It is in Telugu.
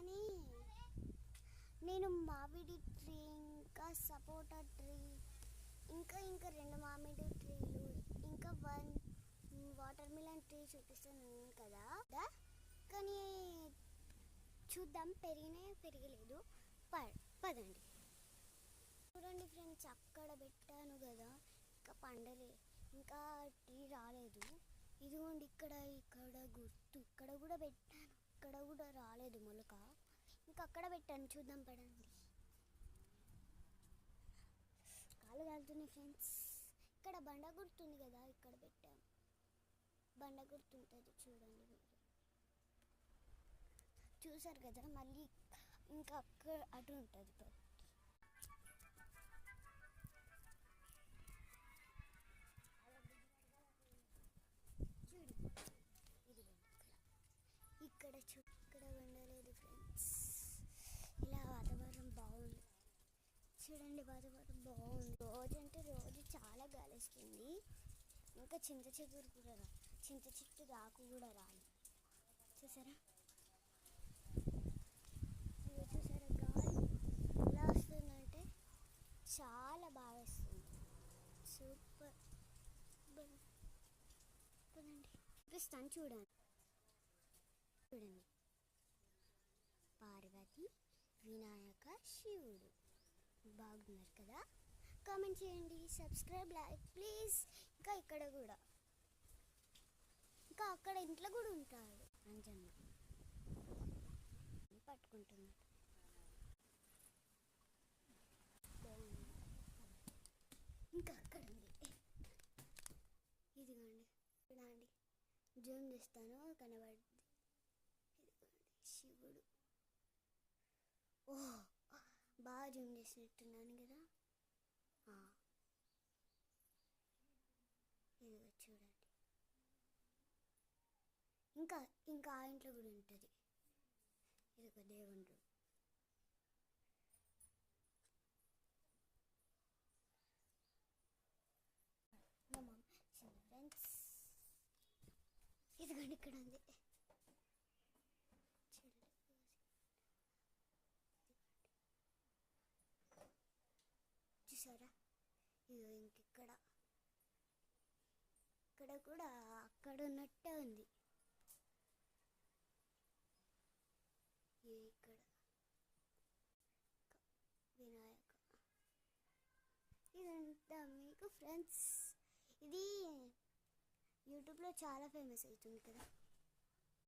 కానీ నేను మామిడి ట్రీ ఇంకా సపోటా ట్రీ ఇంకా ఇంకా 2 మామిడి ట్రీలు ఇంకా 1 వాటర్ మిలన్ ట్రీ చూపిస్తాను కదా. కానీ చూద్దాం పెరిగినాయో పెరగలేదు. పదండి చూడండి ఫ్రెండ్స్, అక్కడ పెట్టాను కదా ఇంకా పండలే, ఇంకా ట్రీ రాలేదు. ఇదిగోండి ఇక్కడ గుర్తు, ఇక్కడ కూడా పెట్టాను, ఇక్కడ కూడా రాలేదు మొలక. ఇంకా అక్కడ పెట్టాను, చూద్దాం పడండి. కాలు కాలుతున్నాయి ఫ్రెండ్స్. ఇక్కడ బండ గుర్తుంది కదా, ఇక్కడ పెట్టాను. బండ గుర్తుంటుంది చూడండి, మీరు చూసారు కదా. మళ్ళీ ఇంకా అక్కడ అటు ఉంటుంది చూడు. ఇది ఇక్కడ ఇక్కడ వండలేదు ఫ్రెండ్స్. ఇలా వాతావరణం బాగుంది చూడండి, వాతావరణం బాగుంది. రోజు అంటే రోజు చాలా గాలి వస్తుంది. ఇంకా చింత చిగురు కూడా చింత చెట్టు రాకు కూడా రాలి. చూసారా చూసారా గాలి ఎలా వస్తుందంటే చాలా బాగా వస్తుంది. సూపర్. పదండి చూపిస్తాను, చూడండి పార్వతి, వినాయక, శివుడు బాగున్నారు కదా. కామెంట్ చేయండి, సబ్స్క్రైబ్, లైక్ ప్లీజ్. ఇంకా ఇక్కడ కూడా, ఇంకా అక్కడ ఇంట్లో కూడా ఉంటాడు అంజన్న పట్టుకుంటున్నాడు. ఇంకా అక్కడ ఉంది, ఇదిగోండి చూడండి, జూమ్ చేస్తాను కనబడుద్ది. ఇదిగోండి శివుడు. ఓహ్ బాగా జూమ్ చేసినట్టున్నాను కదా. ఇదిగో చూడండి, ఇంకా ఇంకా ఆ ఇంట్లో కూడా ఉంటుంది. ఇదిగో దేవుడు. ఫ్రెండ్స్ ఇదిగోండి ఇక్కడ ఉంది. చూసారా, ఇదిగో ఇంకెక్కడ ఇక్కడ కూడా అక్కడ ఉన్నట్టే ఉంది. ఇక్కడ వినాయక. ఇదంతా మీకు ఫ్రెండ్స్, ఇది యూట్యూబ్లో చాలా ఫేమస్ అవుతుంది కదా.